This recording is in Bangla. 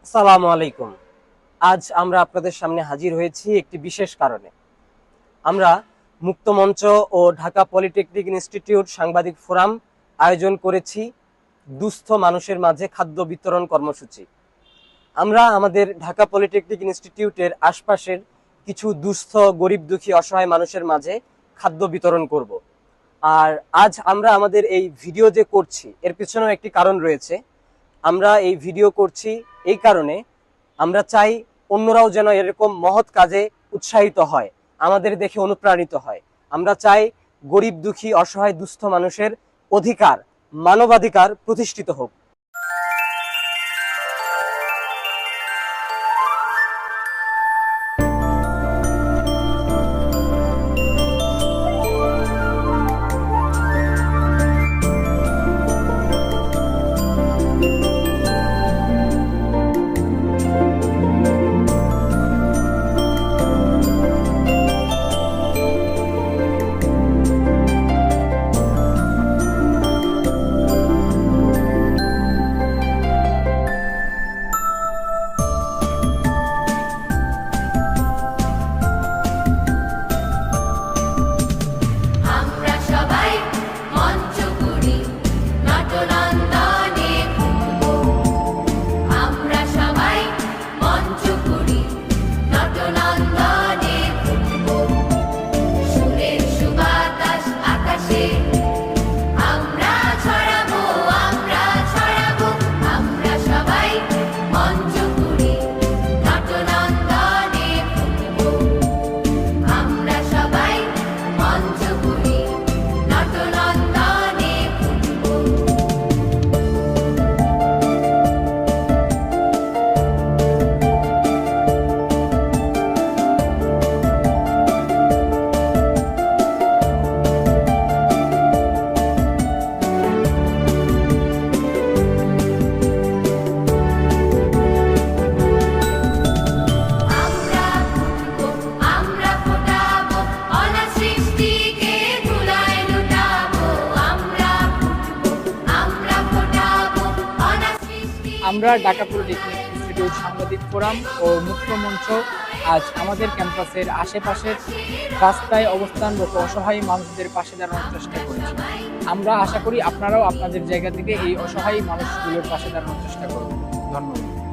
আসসালামু আলাইকুম। আজ আমরা আপনাদের সামনে হাজির হয়েছি একটি বিশেষ কারণে। আমরা মুক্ত মঞ্চ ও ঢাকা পলিটেকনিক ইনস্টিটিউট সাংবাদিক ফোরাম আয়োজন করেছি দুস্থ মানুষের মাঝে খাদ্য বিতরণ কর্মসূচি। আমরা আমাদের ঢাকা পলিটেকনিক ইনস্টিটিউটের আশপাশের কিছু দুস্থ, গরিব, দুঃখী, অসহায় মানুষের মাঝে খাদ্য বিতরণ করব। আর আজ আমরা আমাদের এই ভিডিও যে করছি এর পিছনেও একটি কারণ রয়েছে। আমরা এই ভিডিও করছি এই কারণে, আমরা চাই অন্যরাও যেন এরকম মহৎ কাজে উৎসাহিত হয়, আমাদের দেখে অনুপ্রাণিত হয়। আমরা চাই গরিব, দুঃখী, অসহায়, দুস্থ মানুষের অধিকার, মানবাধিকার প্রতিষ্ঠিত হোক। আমরা ঢাকা পলিটেকনিক ইনস্টিটিউট সাংবাদিক ফোরাম ও মুক্ত মঞ্চ আজ আমাদের ক্যাম্পাসের আশেপাশের রাস্তায় অবস্থানরত অসহায় মানুষদের পাশে দাঁড়ানোর চেষ্টা করেছি। আমরা আশা করি আপনারাও আপনাদের জায়গা থেকে এই অসহায় মানুষগুলোর পাশে দাঁড়ানোর চেষ্টা করবেন। ধন্যবাদ।